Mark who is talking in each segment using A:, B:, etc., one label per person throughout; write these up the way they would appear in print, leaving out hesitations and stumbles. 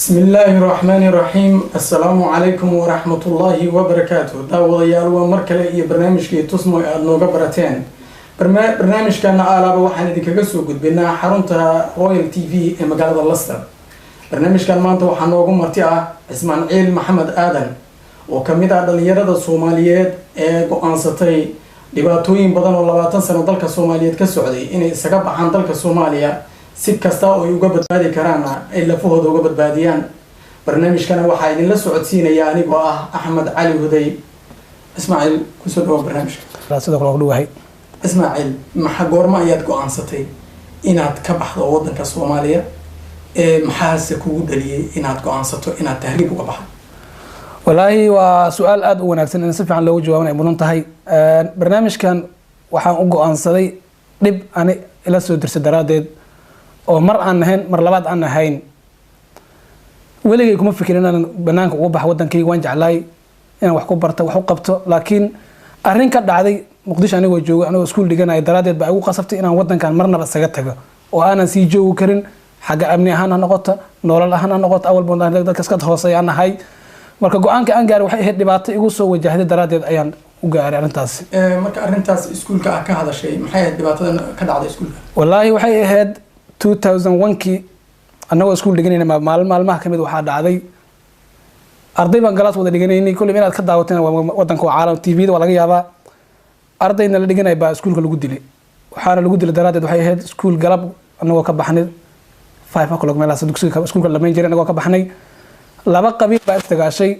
A: بسم الله الرحمن الرحيم. السلام عليكم ورحمة الله وبركاته. داوديال ومركلة إيه برنامج كي تصمو أدنو قبرتين. برنامج كان آلاب وحنا دي كجسو قد بنا حرنتها رويال تي في مقالة اللستر. برنامج كان مانتو وحنا وقوم مرتيعة إسماعيل محمد آدم وكميدا دليرة الصوماليات قانصتي dhibaatooyin badan oo 20 sano dalka Soomaaliyeed ka socday inay isaga baxaan dalka Soomaaliya si kasta oo ay uga badbaadi karaan ay lafahooda uga badbaadiyaan. barnaamijkana waxa idin la socodsiinaya anigoo ah Axmed Cali Huday. Ismaaciil ku soo dhaw barnaamijka.
B: sidoo kale ugu wahay
A: Ismaaciil maxaa goorma ayaad go'aansatay inaad ka baxdo wadanka Soomaaliya maxaase kugu dhaliyay inaad go'aansato inaad tahriib uga baxdo؟
B: والله وسؤال أد وناكسن إن سفيان لو جوابنا يقولون تهاي برنامج كان وحان أقو أنصدي لب أنا إلى سودرس درادد أو مر عن هين مر لبعض عن هين ولقي يكون فكرين أن بنانك وبح ودن كي وانج علي أنا وحكو برته وحقبته لكن أرين كده عادي مقدش أنا وجو أنا وسكول دجنا درادد بقى وقصبتي أنا ودن كان مرنا بس جتها وأنا سيجو كرين حاجة أبني هنا نقطة نور هنا نقطة أول بندان ده كسكت هوسي أنا هاي marka go'aanka aan gaar waxay ahayd dhibaato igu soo wajahday daraadeed ayaan u gaaray arintaas
A: marka arintaas iskuulka ka hadashay maxay ahayd dhibaatada ka dhacday iskuulka
B: wallahi waxay ahayd 2001kii anagoo iskuul dhiganayna maalmaha kamid waxa dhacday arday baan galaas wada dhiganaynay kulli inaad ka daawateen wadanka caalam TV-da waa laga yaabaa ardayna la dhiganay baa iskuulka lagu dilay waxaana lagu dilay daraadeed waxay ahayd iskuul galab anagoo ka baxnay 5 o'clock meelaha dugsiga iskuulka la meyn jiray anagoo ka baxnay laba qabiil baa istagaashay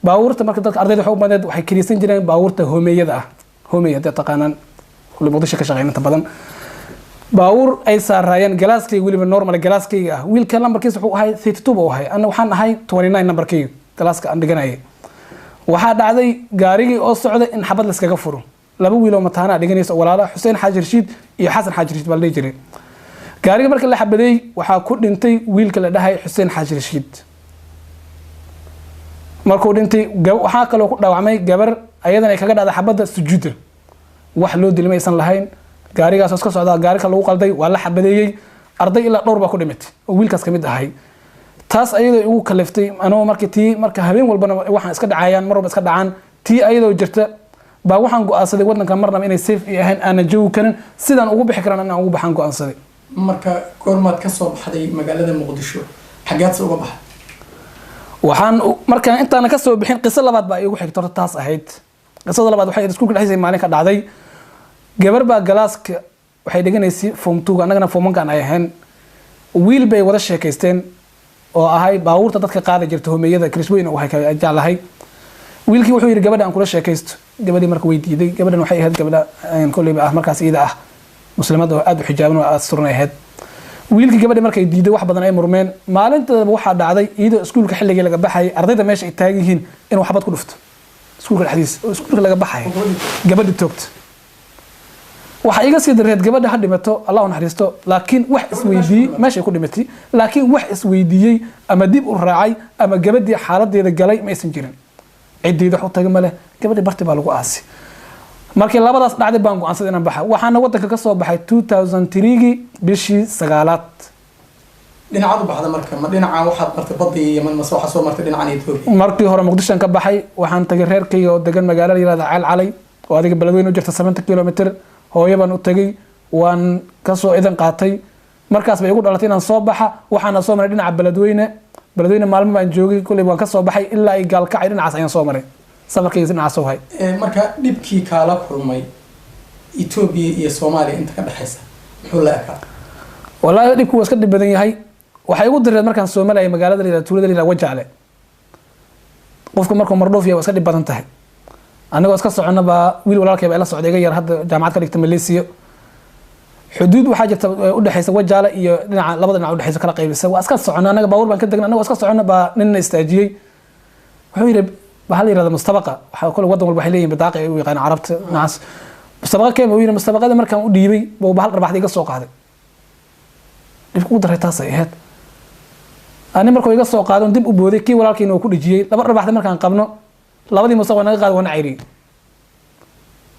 B: baawurta marka dadka ardayda waxa u badan waxay kiriisan jireen baawurta hoomeyada ah hoomeyada taqaanaan kulli muqdisho ka shaqeynta badan baawur ay saarayeen galaaskii waliba normal galaaskii ah wiilka lambarkiisa wuxuu ahay 32 buu ahay ana waxaan ahay 29 nambarkii galaaska aan dhiganayay waxa dhacday gaarigii oo socday in xabad la iskaga furo laba wiil oo mataana dhiganayso walaala Xuseen Xaaji Rashiid iyo Xasan Xaaji Rashiid baa la jiray gaariga marka la xabaday waxa ku dhintay wiilka la dhahay Xuseen Xaaji Rashiid markuu dhintay waxa kale oo ku dhaawacmay gabar ayadana ay kaga dhacday xabada sujuuda wax loo dilmaysan lahayn gaarigaas oo iska socda gaariga lagu qalday waa la xabadeeyay arday ilaa dhowr baa ku dhimatay oo wiilkaas kamid ahay taas ayadoo ugu kaliftay anoo marka habeen walbana waxaan iska dhacayaan mar walba iska dhacaan tii ayadoo jirta baa waxaan go'aansaday wadanka marnaba inay safe yahay aan joogi karin sidaan ugu bixi karaan aan ugu baxan go'aansaday
A: marka goormaad ka soo baxday magaalada Muqdisho xageed soo uga baxday
B: waxaan markaan intaan ka soo bixin qiso labaad baa igu xigtay taas ahayd qisada labaad waxay iskuulka dhaxaysay maalin ka dhacday gabar baa galaaska waxay dhiganaysay form 2 anagana form 1 ay ahayn wiil bay wada sheekaysteen oo ahay baawurta dadka qaada jirta hoomeyada Krisweyn oo waxay ka jeclahay wiilkii wuxuu yiri gabadha aan kula sheekaysto gabadhii markii way diiday gabadhan waxay ahayd gabadha aan kulliba ah markaas iyada ah muslimada oo aad u xijaaban oo asturna ahayd wiilkii gabadha markay diiday wax badan ay murmeen maalinteeda waxa dhacday iyadoo iskuulka xilligii laga baxay ardayda meesha ay taagan yihiin in wax xabad ku dhufto iskuulka dhexdiisa oo iskuulka laga baxay gabadha toogta waxa iga sii dareed gabadha ha dhimato Allah u naxariisto laakiin wax isweydiiyay meesha ay ku dhimatay laakiin wax isweydiiyay ama dib u raacay ama gabadhii xaaladeeda galay ma aysan jirin ciideeda wax u tagay male gabadhii barti baa lagu aasay markii labadaas dhacday baan go'aansaday inaan baxo waxaana wadanka ka soo baxay 2003gii bishii 9aad
A: dhinaca u baxda marka ma dhinaca waxaad martay badii Yemen ma soo xasoo martay dhinaca Ethiopia
B: markii hore Muqdisho ka baxay waxaan tagay reerkayga oo degan magaalada yiraahdo Calcalay oo adiga beledweyne u jirta 70 kilomitir hooyaban u tagay waan ka soo idan qaatay markaas bay igu dhalatay inaan soo baxa waxaana soo maray dhinaca beledweyne maalmo baan joogay kulli waan ka soo baxay ilaa ay gaalkacay dhinacaas ayaan soo maray safarkayga dhinacaas soo hay
A: marka dhibkii kala kulmay Ethiopia iyo Soomaaliya inta ka dhaxaysa muxuu la ekaa
B: wallahi dhibku waa iska dhib badan yahay waxay ugu direed markaan Soomaaliya magaalada la tuulada la wajaale qofka markuu mardoof yahay waa iska dhib badan tahay anagoo iska soconaba wiil walaalkay baa la socday iga yar hadda jaamacad ka dhigtay Malaysia xuduud waxa jirta u dhaxaysa wajaale iyo dhinaca labada dhinac u dhaxaysa kala qaybisa waa iska socona anaga baawur baan ka degnaa anagoo iska socona baa ninna istaajiyay wuxuu yiri bahal yiraahdo mustabaqa waxa kale wadan walba waxay leeyihiin bidaaqa ay u yaqaan carabta naas mustabaqa kee uu yiri mustabaqada markaan u dhiibay buu bahal rabaxday iga soo qaaday dibku daray taas ay ahayd ani markuu iga soo qaado dib u booday kii walaalkayna uu ku dhijiyay laba rabaxday markaan qabno labadii mustabaqa naga qaad wana cayri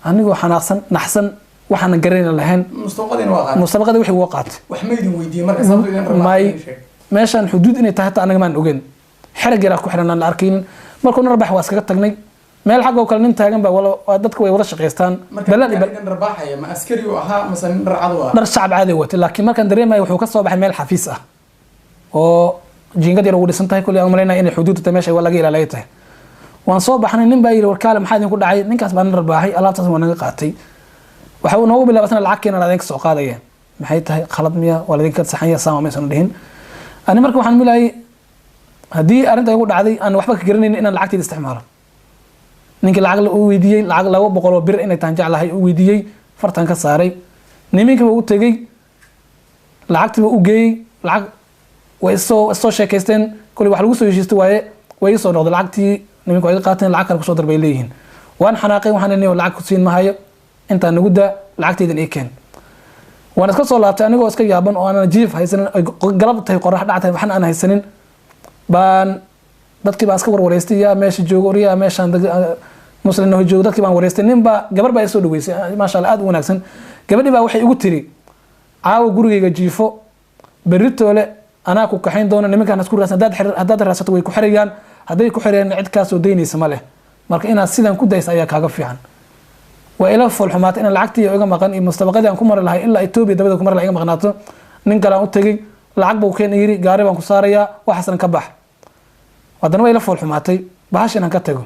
B: anigoo xanaaqsan naxsan waxaan gareyn lahayn
A: mustabaqadina waa qaad
B: mustabaqada wixii uu qaatay
A: wax ma idin weydiiyay marka sababta in rabaxday
B: meeshaan xuduud inay tahay anaga maan ogeyn xerag yaraa ku xiran aan la arkaynin markuu narbax waa iskaga tagnay meel xagoo kale nin taagan baa wala dadka way wada shaqaystaan
A: balad rabaaxaya ma askari u ahaa mise nin dhar cad u ah
B: dhar shacab caadi watay laakiin markaan dareemayo wuxuu ka soo baxay meel xafiis ah oo jiingad yar ugu dhisan tahay kulli aan malaynaya inay xuduudda tahay meesha waa laga ilaaliyay tahay waan soo baxnay nin baa yiri warkaale maxaa idinku dhacay ninkaas baa nin rabaaxay alaabtaas waa naga qaatay waxa uu noogu bilaabatay lacag keenan adeen ka soo qaadayeen maxay tahay khalad miya waa idinka saxan ya saama maysan dhihin ani marka waxaan milaayay haddii arrinta igu dhacday aan waxba ka garanaynin inaan lacagteeda isticmaalo ninkii lacag la uu weydiiyey lacag 200 oo bir inay taan jeclahay uu weydiiyey fartan ka saaray niminka uu tagay lacagtii uu geeyay lacag way soo sheekaysteen kulli wax lagu soo heshiistay way soo noqday lacagtii niminka ay qaateen lacag kale ku soo darbay leeyihiin waan xanaaqay waxaan inay lacag ku siin mahayo inta nagu da lacagteedan ay keen waan iska soo laabtay anigoo iska yaaban oo aan jiif haysanin galab tahay qorax dhactay waxaan aan haysanin baan dadkii baan iska warwareystay yaa meesha joogo riyaa meeshaan muslimna joogo dadkii baan wareystay ninba gabar baa soo dhaweysay maasha Allah aad u wanaagsan gabadhii baa waxay igu tiri caawa gurigeyga jiifo beritoole anaa ku kaxayn doona nimankaan isku raasay hadaad raasato way ku xirayaan haday ku xireen cid ka soo deynaysa ma leh marka inaad sidan ku dayso ayaa kaaga fiican waa ila fol xumaatay in lacagtii iga maqan iyo mustabaqadii aan ku mari lahay ilaa Ethiopia dabada ku mari lahay iga maqnaato nin kale aan u tagay lacag buu keen yiri gaari baan ku saarayaa waxaasna ka bax wadana way ila fol xumaatay bahashan aan ka tago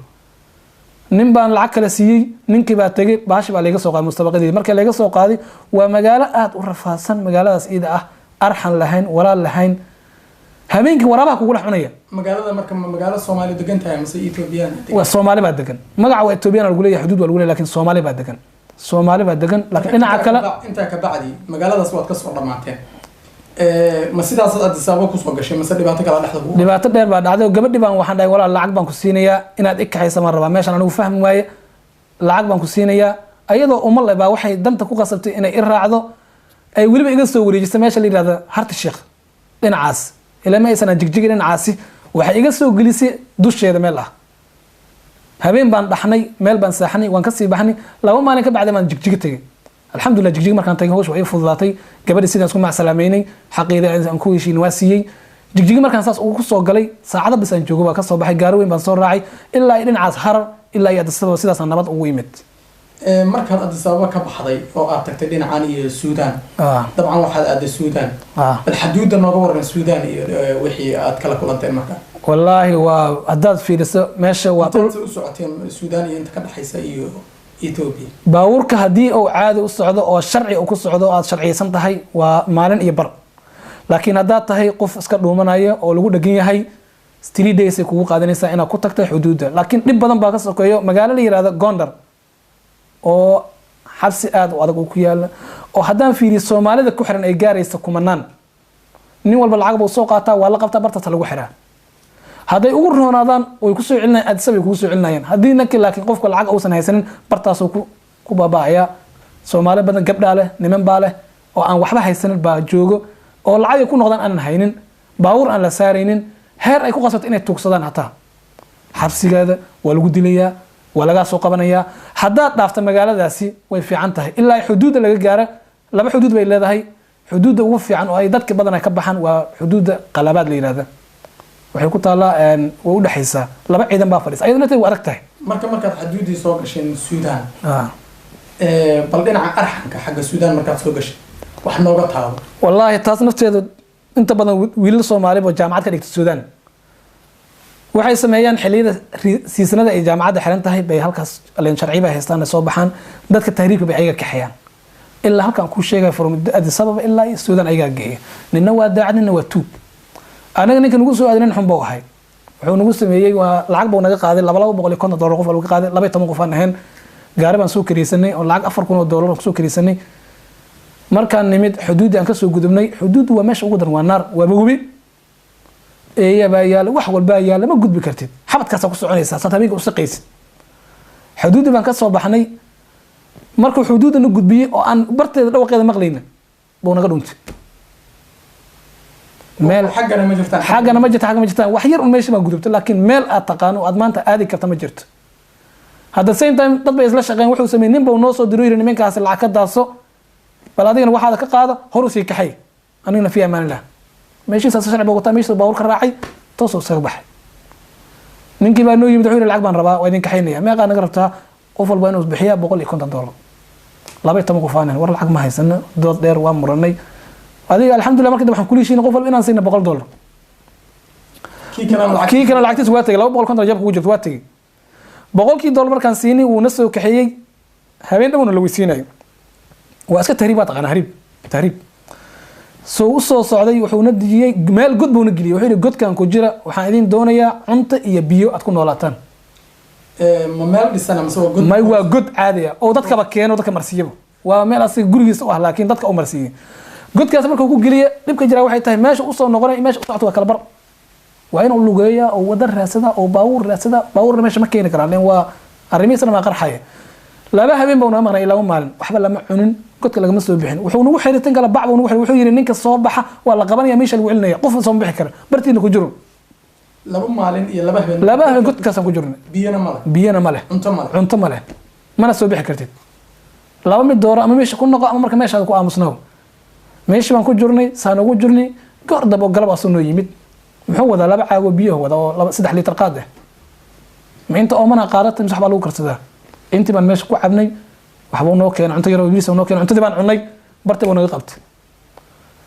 B: nin baan lacag kala siiyay ninkii baa tagay bahashi baa laga soo qaaday mustabaqadii markii laga soo qaaday waa magaalo aad u rafaadsan magaaladaas ida ah arxan lahayn walaal lahayn habeenkii warabaha kugu xunaya
A: magaalada marka magaalo Soomaali degan tahay mise Ethiopian
B: waa Soomaali baa degan magaca waa Ethiopian lagu leeyahay xuduud waa lagu leeyahay laakiin Soomaali baa degan laakiin dhinaca kale
A: inta ka bacdi magaaladaas waad ka soo dhamaateen ma sidaas Addis Ababa ku soo gashay mise dhibaato kala dhaxda
B: dhibaato dheer baa dhacday gabadhi baan waxaan dhahay walaal lacag baan ku siinayaa inaad ikaysa ma rabaa meeshan anigu fahmi waaye lacag baan ku siinayaa ayadoo umal baa waxay danta ku qasabtay inay i raacdo ay waliba iga soo wareejisay meesha la yiraahdo Harti Sheekh dhinacaas ilaa ma aysan jigjig dhinacaasi waxay iga soo gelisay dusheeda meel ah habeen baan dhaxnay meel baan saaxnay waan ka sii baxnay laba maalin ka bacday baan jigjig tagay alxamdulillah jigjig markaan tagay hoosh way fududaatay gabadhi sidaan isku macsalaameynay xaqiiqada aan ku heshiin waa siiyay jigjig markaan saas ugu soo galay saacada bis aan joogo baa ka soo baxay gaar weyn baan soo raacay ilaa dhinacaas Harar ilaa Addis Ababa sidaas nabad ugu yimid
A: markaad Addis Ababa ka baxday oo aad tagtay dhinacan iyo Suudaan dabcan waxaad aaday Suudaan bal xuduudda nooga waran Suudaan iyo wixii aad kala kulanteen markaa
B: wallahi waa hadaad fiiriso meesha waa
A: dhul u socoteen Suudaan iyo inta ka dhaxaysa iyo Ethiopia
B: baawurka hadii uu caadi u socdo oo sharci uu ku socdo aad sharciysan tahay waa maalin iyo bar laakiin hadaad tahay qof iska dhuumanayo oo lagu dhagan yahay 3 days ay kugu qaadanaysaa inaad ku tagto xuduudda laakiin dib badan baa ka sokeeyo magaalo la yiraahdo Gondar oo xabsi aad u adag ku yaala oo hadaan fiiriyo Soomaalida ku xiran ay gaaraysa kumanaan nin walba lacag buu soo qaataa waa la qabtaa barta lagu xiraa haday ugu roonaadaan way ku soo celinayaan Addis Ababa ku soo celinayaan hadii laakiin qofka lacag uusan haysanin bartaas ku baabaaya Soomaali badan gabdha leh niman baa leh oo aan waxba haysanin baa joogo oo lacag ku noqdaan aan haynin baawur aan la saaraynin heer ay ku qasabto inay tuugsadaan hataa xabsigeeda waa lagu dilayaa waa laga soo qabanayaa hadaad dhaafto magaaladaasi way fiican tahay ilaa xuduudda laga gaaro laba xuduud bay leedahay xuduudda ugu fiican oo ay dadka badan ka baxaan waa xuduudda qalabaad la yiraahdo waxay ku taalaa way u dhaxaysaa laba ciidan baa fadhiisa ayadana way adag tahay
A: markaad xuduudii soo gasheen Suudaan bal dhinaca arxanka xagga Suudaan markaad soo gashay wax nooga taabo
B: wallahi taas nafteedu inta badan wiilal Soomaali oo jaamacad ka dhigtay Suudaan waxay sameeyaan xiliyada siisanada ay jaamacadda xiran tahay bay halkaas leen sharci bay haystaan soo baxaan dadka taariikhda bay ayaga ka xiyaan ilaa halkan ku sheegay from Addis Ababa ilaa Suudaan ayaga geeyay ninna waa daacad ninna waa tuug anaga ninka nagu soo aadin xun buu ahay wuxuu nagu sameeyay waa lacag buu naga qaaday $250 qof lagu qaaday 12 qof aan ahayn gaari baan soo kariisanay oo lacag $4,000 ku soo kariisanay markaan nimid xuduud aan ka soo gudubnay xuduud waa meesha ugu daran waa naar waa magubi baa yaal wax walba yaal ma gudbi kartid xabadkaas ku soconaysa satabiga u saqaysid xuduud baan ka soo baxnay markuu xuduudna gudbiyay oo aan barteeda dhawaqeeda maqlayna buu naga dhuntay meel
A: xaggana ma jirtaan
B: xaggana ma jirtaan wax yar un meesha baan gudubtay laakiin meel aad taqaano aad maanta aadi karta ma jirto hadda same time dad bay isla shaqeeyeen wuxuu sameeyay nin buu noo soo diray nimankaas lacag ka daaso bal adigana waxaad ka qaado hor u sii kaxay aniguna fi amaan Allah meeshiisa sharci baa wataa meeshiisa baawur ka raacay toos oo isaga baxay ninkii baa noo yimid wuxuu yiri lacag baan rabaa waa idin kaxaynaya meeqa naga rabtaa qof walba inuu bixiya $150 12 qof aanan war lacag ma haysana dood dheer waa muranay adiga alxamdulillah markii waxaan ku leeshiin qof walba inaan siina $100 kii kana lacagtiis waa tagay $250 jabka ku jirto waa tagay $100 markaan siinay uu nasoo kaxeeyay habeen dhan la weysiinay waa iska tahriib taqana tahriib soo soo socday wuxuu na dijiyay meel god buu na geliyay wuxuu godkan ku jira waxaan idin doonayaa cunto iyo biyo aad ku noolaataan
A: ma meel dhisana masoo god
B: may waa god caadi ah oo dadka ba keeno dadka marsiyo waa meel asig gurigiisa ah laakiin dadka u marsiyo godkaas markuu ku geliyo dibka jira waxay tahay meesha u soo noqonay meesha u socdo kala bar waa inuu lugeeyaa oo wada raasada oo baawur meesha ma keeni karaan waa arrimihiisana ma qarxaya laba habeen baa naga maqnay ilaa maalin waxba lama cunin godka lagama soo bixin wuxuu nagu xiriirtan kala bacbu nagu wuxuu yiri ninka soo baxa waa la qabanaya meesha lagu celinaya qof soo bixi kara bartiina ku jiro
A: laba maalin iyo laba habeen
B: godkaas ku jirnay
A: biyana ma leh
B: cunto ma leh mana soo bixi kartid laba mid dooro ama meesha ku noqo ama marka meesha ku aamusnaa meesha baan ku jirnay saan ugu jirnay goor dabo galab asoo noo yimid muxuu wada laba caago biyo wada oo 3 litir qaad ah ma inta oo mana qaadatay sax baa lagu karsadaa intii baan meesha ku cabnay waxba noo keenay cunto yar oo wiilisa noo keenay cuntadii baan cunay bartay baan naga qabtay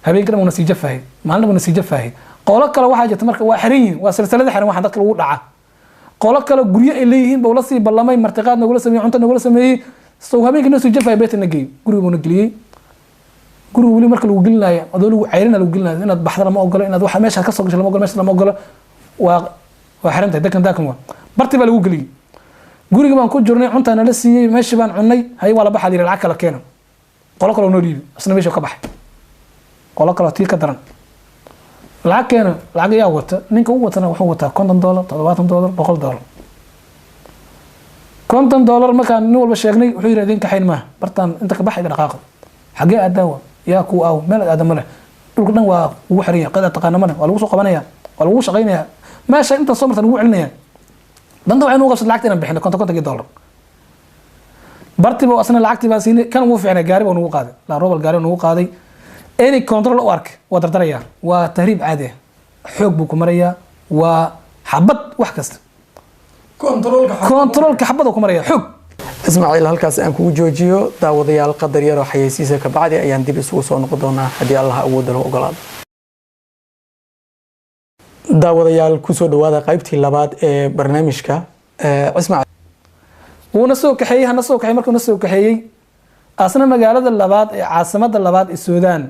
B: habeenkii baan nasiijo faahay maalin baan nasiijo faahay qolo kale waxa jirta marka waa xirin waa silsilada xiran waxa dadka lagu dhaca qolo kale guryo ay leeyihiin baa la sii ballamay martiqaad nagu la sameeyay cunto nagu la sameeyay soo habeenkii nasiijo faahay beetna geey guriga na geliyay guriga wali marka lagu gelinayo adoo lagu ceyrina lagu gelinayo inaad baxda lama ogolo inaad waxa meesha ka soo gasho lama ogolo meesha lama ogolo waa xirantay dakan barti baa lagu geliyay guriga baan ku jirnay cunta nala siiyay meeshii baan cunay hay wala baxad yiri lacag kala keeno qolo kale noo dhiibi asna meesha ka baxay qolo kale tii ka daran lacag keeno lacag yaa wata ninka uu watana wuxuu wataa $50 $70 $100 $50 markaan nin walba sheegnay wuxuu yiri idin ka xayn ma bartaan inta ka baxay dhaqaaqo xagee aadawa yaa ku aw meel aadama leh dhulka dhan waa ugu xiriya qada taqaana ma leh waa lagu soo qabanaya waa lagu shaqeynaya meesha inta soo martan ugu celinaya danta waxay noo qabsad lacagtina bixin $50 bartiba asna lacagtii baa siinay kan uu fiicnay gaari baa nagu qaaday la robal gaari nagu qaaday any control u ark waa dardaraya waa tahriib caadi xoog buu ku maraya waa xabad wax kasta controlka xabad ku maraya xoog
A: ismaaciil halkaas aan kugu joojiyo daawadayaal qadar yar oo xayeysiisa ka bacdi ayaan dib isugu soo noqon doonaa haddii Allah awood loo ogolaado daawadayaal ku soo dhawaada qaybtii labaad ee barnaamijka ismaaciil
B: wuuna soo kaxeeyay hana soo kaxeeyay markuu soo kaxeeyay asna magaalada labaad ee caasimada labaad ee Suudaan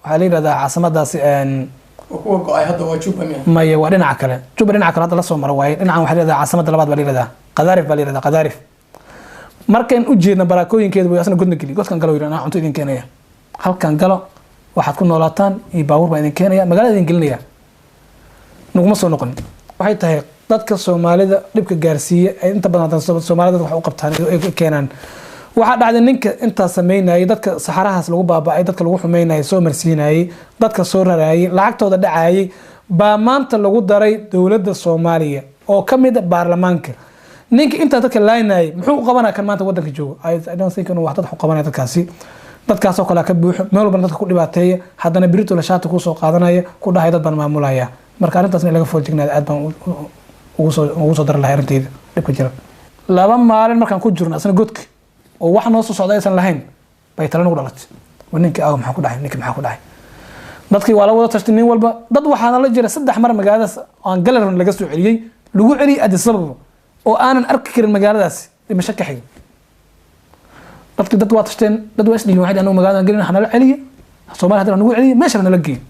B: waxa la yiraahdaa caasimadaasi
A: kuwa go'ay hadda waa Juba
B: maya waa dhinaca kale Juba dhinaca kale hadda la soo maro waay dhinaca waxa la yiraahdaa caasimada labaad baa la yiraahdaa Qadaarif baa la yiraahdaa Qadaarif markaan u jeedna barakooyinkeedu way asna godna geli godkan galo yiraahdaa cunto idin keenaya halkan galo waxaad ku noolaataan iyo baawur baa idin keenaya magaalada idin gelinaya nuguma soo noqon waxay tahay dadka Soomaalida dhibka gaarsiiya inta badan Soomaalida wax u qabtaan ay keenaan waxa dhacday ninka inta sameynayay dadka saxarahaas lagu baaba'ay dadka lagu xumeynayay soo marsiinayay dadka soo rarayay lacagtooda dhacayay baa maanta lagu daray dawladda Soomaaliya oo kamid ah baarlamaanka ninka inta dadka laynay muxuu u qabanaa kan maanta wadanka joogo I don't think inuu wax dad qabanaya dadkaas oo kale ka buuxo meel walba dadka ku dhibaateeya haddana birito la shaati ku soo qaadanaya ku dhahay dad baan maamulaya marka arintaasna laga foojignaad aad baan ugu soo dar lahayn arintayda dhibka jira laba maalin markaan ku jirno asna godka oo wax noo soo socday aysan lahayn bay tala nagu dhalatay ninka maxaa ku dhahay dadkii waa la wada tashtay nin walba dad waxaana la jira 3 mar magaaladaas aan galaran laga soo celiyay lagu celiyay Addis Ababa oo aanan arki karin magaaladaas dhimasho ka xigay dad waa tashteen dad waa isdhiibeen waxay anagu magaalada galin xana la celiyo Soomaaliya hadda nagu celiyo meesha la geeyay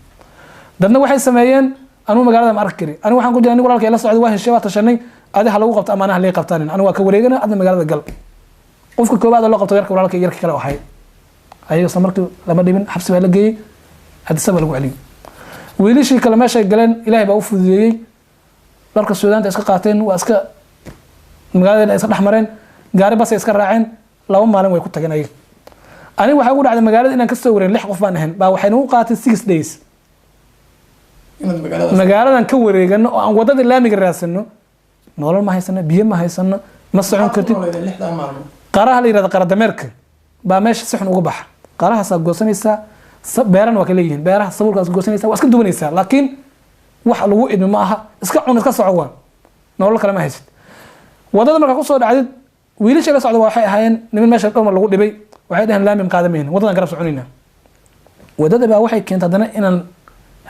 B: dadna waxay sameeyeen anu magaalada ma arki karin anu waxaan ku jiray anigu walaalkay la socday waa heshay waa tashanay adiga lagu qabto amaanaha la qabtaan anu waa ka wareegana adna magaalada gal qofka koobaad loo qabto yarka walaalkay yarka kale waxay ayaga isla markii lama dhibin xabsi baa la geeyay Addis Ababa lagu celiyay wiilashii kale meesha galeen Ilaahay baa u fududeeyay dalka Suudaanta iska qaateen waa iska magaalada iska dhaxmareen gaari bas iska raaceen laba maalin way ku tageen ayaga aniga waxa ugu dhacday magaalada inaan ka soo wareyn 6 qof baan ahayn baa waxay nagu qaatay 6 days magaaladan ka wareegano oo aan wadada laamiga raasano nolol ma haysano biyo ma haysano ma socon kartid qaraha la yiraahdo qara dameerka baa meesha si xun uga baxa qarahaas goosanaysa beerana waa ka leeyihiin beeraha sabuulkaas goosanaysaa waa iska duwanaysaa laakiin wax lagu idmi ma aha iska cun iska soco waa nolol kale ma haysid wadada markaa kusoo dhacdid wiilasha la socda waxay ahaayeen niman meesha dhowr lagu dhibay waxay dhaheen laamim qaadamayna wadadan garab soconayna wadada baa waxay keentay haddana inaan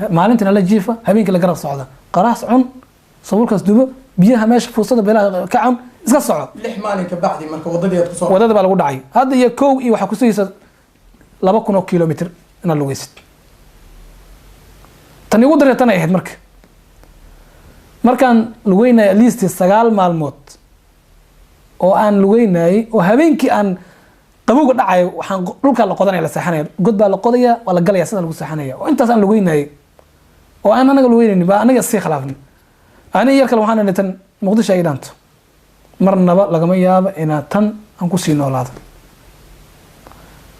B: maalintina la jiifa habeenkii la garab socda qaraas cun sabuulkaas dubo biyaha meesha fuusada beelaha ka cun iska soco
A: 6 maalin ka bacdi marka wadadii aad ku soo
B: wadada baa lagu dhacay hadda iyo kow iyo waxa ku sugaysa 2,000 kilomitir inaad lugaysid tan ugu dareetan ay ahayd markaan lugeynay at least 9 maalmood oo aan lugeynay oo habeenkii aan qabowga dhacay waxaan dhulka la qodanaya la saxanaya god baa la qodaya waa la galaya sida lagu saxanaya oo intaas aan lugeynay oo aan anaga lugeynay ba anaga si khilaafnay ani yar kale waxaan dhahay tan muqdisho ay dhaanto marnaba lagama yaabo inaad tan aan ku sii noolaado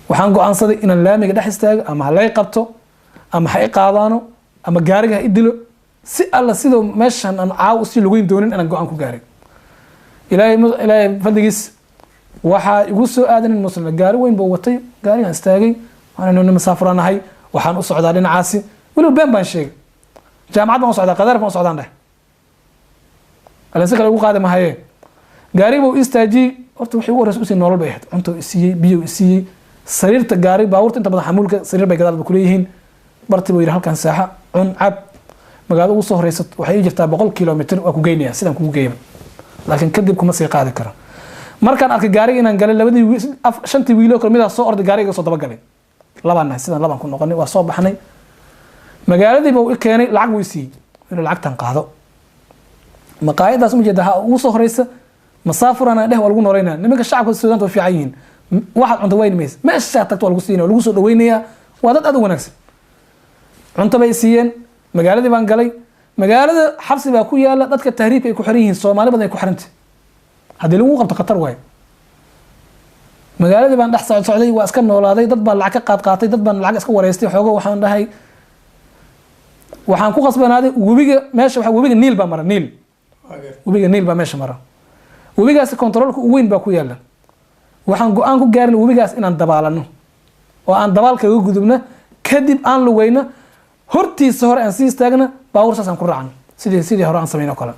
B: waxaan go'aansaday inaan laamiga dhex istaago ama halay qabto ama ha i qaadaano ama gaariga ha i dilo si alla sidoo meeshan aan caaw si lugeyn doonin inaan go'aan ku gaaray ilaahay fadligiis waxaa igu soo aadanin muslim gaari weyn buu watay gaarigan istaagay waxaan masaafuranahay waxaan u socdaa dhinacaasi weliba been baan sheegay jaamacad baan u socdaa qadaar baan u socdaan dheh alansi kale ugu qaadi mahayee gaari buu istaajiyey horta wixii ugu horeysa usii nolol bay ahayd cunto isiiyey biyo isiiyey sariirta gaari baabuurta inta badan xamuulka sariir bay gadaal ba kuleeyihiin barti buu yidhi halkan saaxa cun cab magaalada ugu soo horeysa waxay ii jirtaa 100 kilomitir waa ku geynaya sidaan kugu geeyba laakiin kadib kuma sii qaadi karo markaan arkay gaariga inaan galay shantii wiiloo kale midaa soo orday gaariga soo dabagalay labaan sidaan labaan ku noqonay waa soo baxnay magaaladii buu i keenay lacag buu i siiyey inuu lacagtan qaado maqaayadaas uma jeeda ugu soo horeysa masaafurana dheh waa lagu nooleynaa nimanka shacabka suudaanta way fiican yihiin waxaad cunto wayni maysa meeshaa tagto waa lagu siinaya waa lagu soo dhaweynayaa waa dad aad u wanaagsan cunto bay siiyeen magaaladii baan galay magaalada xabsi baa ku yaala dadka tahriibka ay ku xiran yihiin Soomaali badan ay ku xirantay haddii lagu qabto khatar waaye magaaladii baan dhex socday waa iska noolaaday dad baan lacag ka qaatay dad baan lacag iska wareystay xoogo waxaan dhahay waxaan ku qasbanaaday webiga meesha waxa webiga Niil baa mara Niil webiga Niil baa meesha mara webigaas controlka ugu weyn baa ku yaala waxaan go'aan ku gaarin webigaas inaan dabaalano oo aan dabaalka uga gudubna kadib aan lugayna hortiisa hore aan sii istaagna baawur saas aan ku raacno sidii hore aan sameeyno kale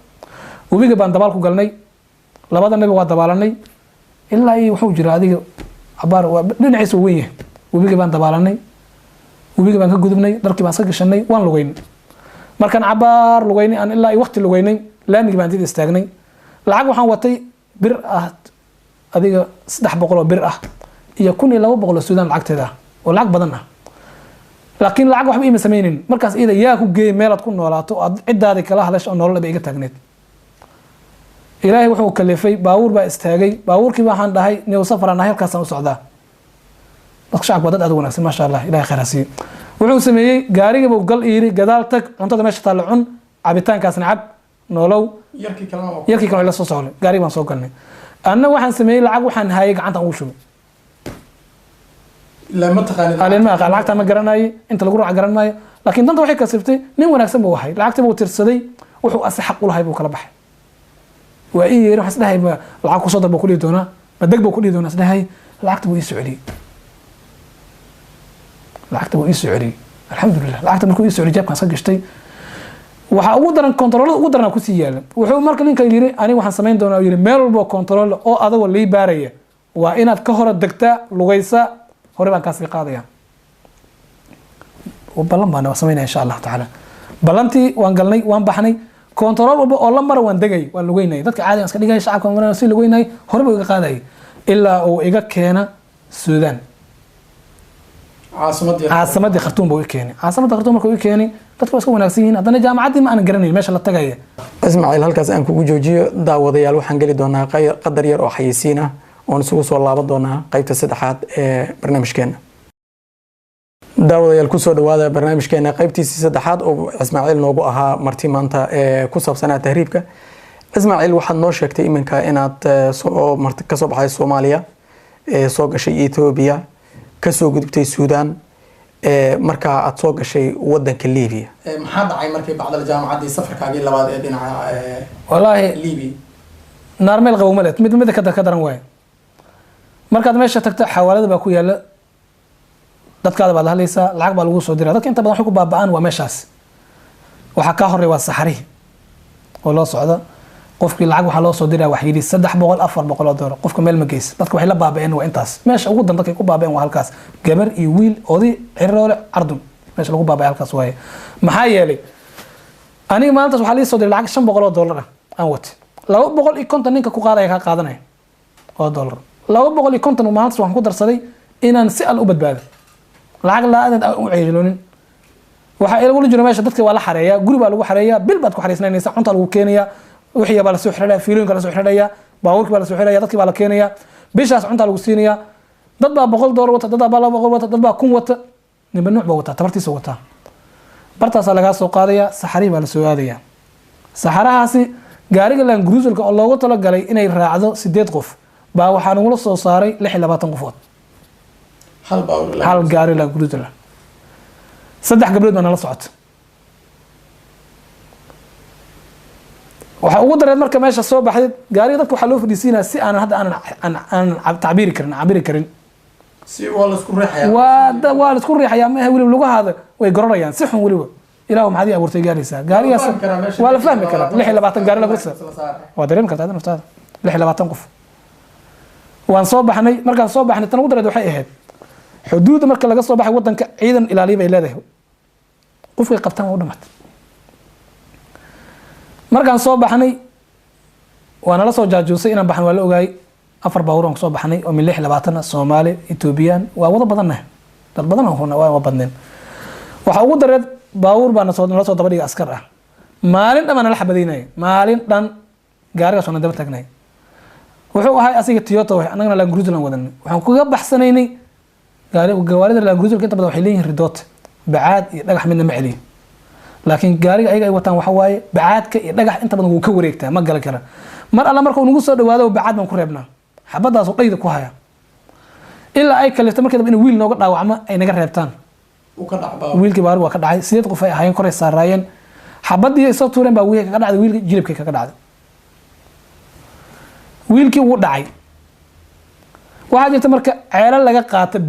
B: webiga baan dabaal ku galnay labada nabi waa dabaalanay ilaa ay wuxuu jira adiga abaar waa dhinaciisa weyn yahay webiga baan dabaalanay webiga baan ka gudubnay darkii baan iska gashanay waan lugaynay markaan abaar lugaynay aan ilaa ay waqti lugaynay laamigi baan dib istaagnay lacag waxaan watay bir ah adiga 300 oo bir ah iyo 1,200 oo Suudaan lacagteeda oo lacag badan ah laakiin lacag waxba ima sameeynin markaas ida yaa ku geey meel aad ku noolaato aad cidaada kala hadasho oo nolol bay iga taagneed ilaahay wuxuu kalifay baawur baa istaagay baawurkii waxaan dhahay neew safarana halkaas aan u socdaa dadka shacabka dad aad u wanaagsan ma sha Allah ilaahay khayr hasiyo wuxuu sameeyay gaariga buu gal iiri gadaal tag cuntada meesha taal cun cabitaankaasna cab noolow yarkii kale la soo socday gaariga baan soo galnay anna waxaan sameeyay lacag waxaan haayay gacanta ugu shubay
A: lama taqaanid
B: ma lacagta ma garanay inta lagu raac garan maayo laakiin danta waxay kasibtay nin wanaagsan buu ahay lacagta buu tirsaday wuxuu asxaq u lahay buu kala baxay waa ii yeero waxaan dhahay lacag ku soo dalbo ku dhii doona ma deg buu ku dhii doona dhahay lacagta buu ii socday alxamdulillah lacagta markuu ii socday jeebkaan iska gashtay waxa ugu daran controlada ugu daran ku sii yaala wuxuu marka ninka yiri ani waxaan sameyn doonaa yiri meel walba control oo adaga lii baaraya waa inaad ka hor degtaa lugaysa hore baan kaas qaadaya oo balan baan sameynaa insha Allah taala balantii waan galnay waan baxnay control walba oo la mar waan degay waan lugeynay dadka caadi aan iska dhigay shacabka marna si lugeynay hore buu iga qaaday ilaa uu iga keena Suudaan caasimadii Khartoum buu keenay caasimadda Khartoum markuu keenay dadku iska wanaagsan yihiin haddana jaamacadii ma aan garanayn meesha la tagay
A: Ismaaciil halkaas aan kugu joojiyo daawadayaal waxaan gali doonaa qadar yar oo xayisiin ah oo isugu soo laaban doonaa qaybta saddexaad ee barnaamijkeena daawadayaal ku soo dhawaada barnaamijkeena qaybtiisa saddexaad oo Ismaaciil noogu ahaa marti maanta ee ku saabsanaa tahriibka Ismaaciil waxaad noo sheegtay iminka inaad soo marti ka soo baxay Soomaaliya soo gashay Ethiopia ka soo gudubtay Suudaan marka aad soo gashay wadanka Liibiya maxaa dhacay markii bacda jaamacadii safarkaagii labaad ee dhinaca
B: wallahi
A: Liibiya
B: naarmeel qawmaleed mid ka daran way markaad meesha tagto xawaalada baa ku yaala dadkaada baad hadlaysaa lacag baa lagu soo diraa dadka inta badan waxay ku baaba'aan waa meeshaas waxaa kaa horey waa saxarihi oo loo socda qofkii lacag waxaa loo soo diraa wax yidhi 300 400 oo doolar qofka meel ma geysa dadka waxay la baaba'een waa intaas meesha ugu dan dadkay ku baaba'een waa halkaas gabar iyo wiil oday ciroole cardun meesha lagu baaba'ay halkaas waaye maxaa yeelay aniga maalintaas waxaa lii soo diray lacag 500 oo doolar ah aan watay 250 ninka ku qaadaya ka qaadanaya oo doolar 250 maalintaas waxaan ku darsaday inaan si al u badbaado lacag la'aan u ceeloonin waxa ay lagu jiro meesha dadka waa la xareeyaa guri baa lagu xareeyaa bil baad ku xareysnaynaysaa cunta lagu keenayaa wixii baa la soo xiraya fiilooyinka la soo xiraya baabuurka baa la soo xiraya dadkii baa la keenayaa bishaas cunta lagu siinayaa dad baa $100 wata dad baa $200 wata dad baa 1000 wata ninba nuuc baa wata tabartiisa wata bartaas laga soo qaadaya saxari baa la soo aadaya saxarahaasi gaariga Land Cruiser oo loogu talo galay inay raacdo 8 qof baa waxaan ugu soo saaray 26 qofood hal gaari Land Cruiser saddex gabdhood baan la socota waxa ugu dareed marka meesha soo baxday gaariga dadku waxa loo fadhiisinaa si aan hadda aan taabiri karin
A: si waa la isku riixaya
B: waa la isku riixaya ma wali lagu haada way garoorayaan si xun waliba ilaahu maxaad ii abuurtay gaaraysa gaarigaas waa la fahmi karaa 26 gaari la fursa waa dareem kartaa naftaada 26 qof waan soo baxnay markaan soo baxnay tan ugu dareed waxay ahayd xuduudda marka laga soo baxay wadanka ciidan ilaaliye bay leedahay qofkay qabtaan oo dhamat markaan soo baxnay waana la soo jaajoosay inaan baxan waa la ogaay 4 baabuur aan soo baxnay oo min 26 Soomaali Ethiopian waa wada badanna dad badan oo waa badneen waxa ugu dareed baabuur baan soo daba dhigay askar ah maalin dhan la xabadaynay maalin dhan gaarigaas oo daba taagnay wuxuu ahay asiga Toyota wax anagana Land Cruiser wadanay waxaan kuga baxsanaynay gawaarida Land Cruiser inta badan waxay leeyihiin ridoot bacaad iyo dhagax midna ma celiyo laakiin gaariga ayaga ay wataan waxa waaye bacaadka iyo dhagax inta badan uu ka wareegtaa ma gal kara mar alla marka uu nagu soo dhawaado bacaad baan ku reebnaa xabadaas oo dhayda ku haya ilaa ay kaleeto markii in wiil nooga dhaawacma ay naga reebtaan
A: uu ka dhacbaa
B: wiilkii baa waa ka dhacay 8 qof ay ahaayeen koray saarayeen xabadii soo tuureen baa wiilka ka dhacday wiilkii jilibkii ka dhacday wiilkii wuu dhacay waxa jirta marka ceelal laga qaato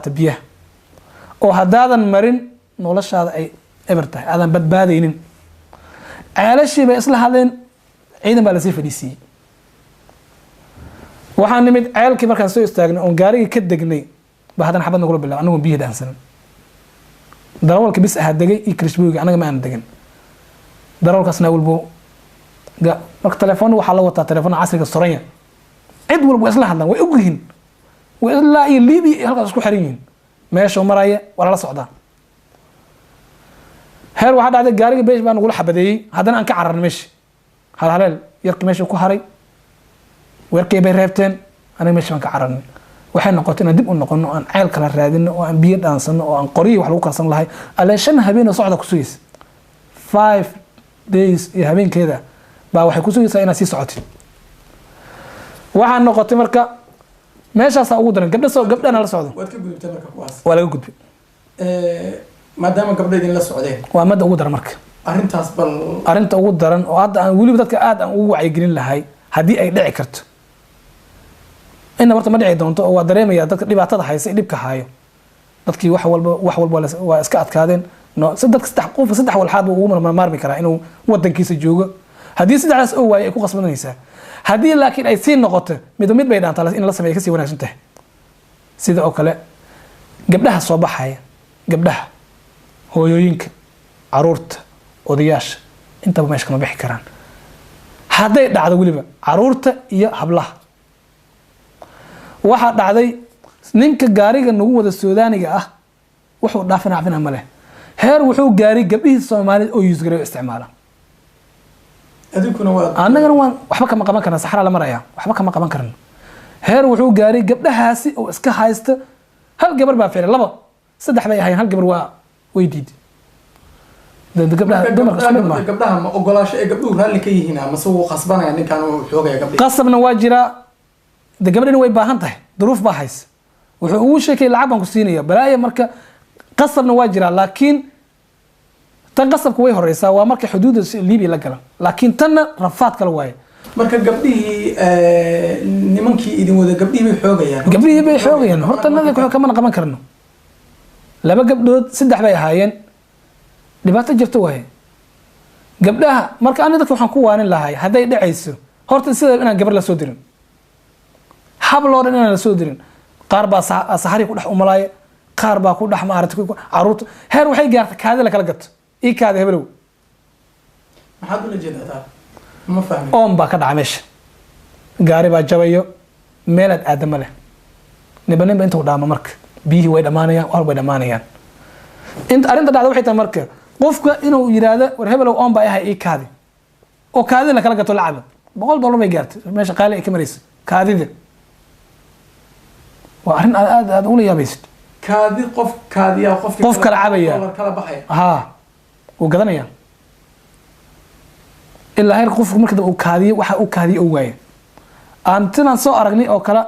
B: biyaha oo hadaadan marin noloshaada ay eber tahay aadan badbaadaynin ceelashii bay isla hadleen ciidan baa la sii fadhiisiyey waxaan nimid ceelkii markaan soo istaagnay oon gaarigii ka degnay ba haddana xabad nagula bilaabo anagoo biyihi dhaansanan darawalka bis ahaa degay iyo krishbooyga anaga ma aan degan darawalkaasna walbo marka telefoon waxaa la wataa telefoon casriga soranya cid walba isla hadlaan way ogyihiin way ilaa iyo Liibiya halkaas isku xiran yihiin meesha maraya wala la socdaa heer waxa dhacday gaariga beesh baan ugu xabadeeyay haddana aan ka cararnay meesha halhaleel yarkii meesha ku haray weerkay bay reebteen aniga meesha baan ka cararnay waxay noqotay inaan dib u noqono aan ceel kala raadino oo aan biyo dhaansano oo aan qoriyo wax lagu karsan lahay alla 5 habeen oo socda ku sugaysa 5 days iyo habeenkeeda baa waxay ku sugaysaa inaad sii socotid waxaan noqotay marka meeshaas ugu daran gabdhana la socdo
A: waad ka gudubtay marka kuwaas
B: waa laga gudbay
A: maadaama gabdhaydin la socdeen
B: waa mada ugu daran marka arinta ugu daran oo hadda aan waliba dadka aad aan ugu wacyigelin lahay haddii ay dhici karto inna horta ma dhici doonto oo waa dareemaya dadka dhibaatada haysa dhibka hayo dadkii wax walba waa iska adkaadeen dadka 3 qof 3 walxaad ugu maarmi karaa inuu wadankiisa joogo haddii 3daas oo waay ay ku qasbanaysaa haddii laakiin ay sii noqoto mid bay dhaantaa in la sameeyo kasii wanaagsan tahay sida oo kale gabdhaha soo baxaya gabdhaha hooyooyinka caruurta odayaasha intaba meesha kama bixi karaan hadday dhacdo waliba caruurta iyo hablaha waxa dhacday ninka gaariga nagu wada Suudaaniga ah wuxuu dhaafin ma leh heer wuxuu gaari gabdhihii Soomaaliyeed oo use gareeyo isticmaala
A: adikuna waa
B: annagana waan waxba kama qaban karna saxara la maraya waxba kama qaban karna heer wuxuu gaari gabdhahaasi oo iska haysta hal gabar baa ficil laba saddex bay ahayn hal gabar waa weydiid
A: gabdhaha ma ogolaasho ee gabdhuhu raalli ka yihiin ama soo qasbanaya ninkan uu xoogaya gabdhaha
B: qasabna waa jira gabadhina way baahan tahay duruuf baa hays wuxuu ugu sheekay lacag baan ku siinaya balaaya marka qasabna waa jira laakiin tan qasabku way horeysaa waa marka xuduudda Liibiya la gala laakiin tanna rafaad kala waaye
A: marka gabdhihii nimankii idin wada
B: gabdhihii bay xoogayaan horta nada kama qaban karno laba gabdhood saddex bay ahaayeen dhibaato jirto waaye gabdhaha marka aan dadka waxaan ku waanin lahay hadday dhacayso horta sida inaan gabar la soo dirin hab loo dhan inaan la soo dirin qaar baa saxari ku dhex umalaaya qaar baa ku dhex maaragtay caruurta heer waxay gaartay kaadi la kala gato ii kaadi hebelow
A: maxaad ula jeedaa ma fahmin
B: oon baa ka dhaca meesha gaari baa jabayo meelaad aadama leh ninba inta u dhaama marka biyihii way dhammaanayaan war way dhammaanayaan inta arrinta dhacda waxay tahay marka qofka inuu yiraahdo war hebelow oon baa ahay ii kaadi oo kaadi la kala gato lacag $100 bay gaartay meesha qaali ay ka marayso kaadida waa arrin aad ula yaabaysid
A: kaadi kaadiya
B: qof kala cabaya
A: kala baxaya
B: ha uu gadanaya ilaa heer qofku marka uu kaadiyo waxa uu kaadiyo oo waaya aan tinaan soo aragnay oo kala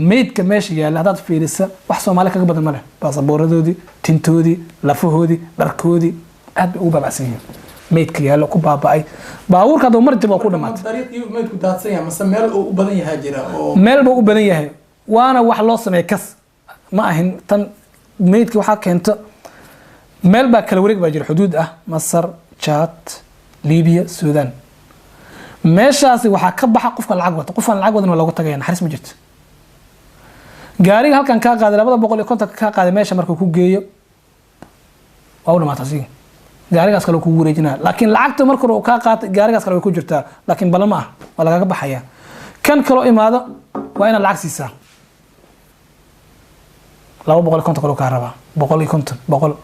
B: meydka meesha yaala hadaad fiirisa wax Soomaali kaga badan ma leh baasaboorradoodii tintoodii lafahoodii dharkoodii aad bay u baabacsan yihiin meydka yaala ku baaba'ay baabuurka haduu mar jabo ku dhamaatay
A: dariiqii meydku daadsan yahay mase meel uu u badan yahay jira oo
B: meel buu u badan yahay waana wax loo sameeyay kas ma ahin tan meydka waxa keento meel baa kala wareeg baa jira xuduud ah Masar Chad Libiya Sudan meeshaasi waxa ka baxa qofka lacag wata qofka lacag wadan looga tagay naxariis ma jirto gaariga halkan ka qaaday 250 ka qaaday meesha markuu ku geeyo waa una maatasi gaarigaas kale ku wareejinaa laakiin lacagta markuu uu ka qaatay gaarigaas kale way ku jirtaa laakiin balama ah waa laga baxaya kan kale imaado waa ina lacag siisaa 250 kale ka rabaa 150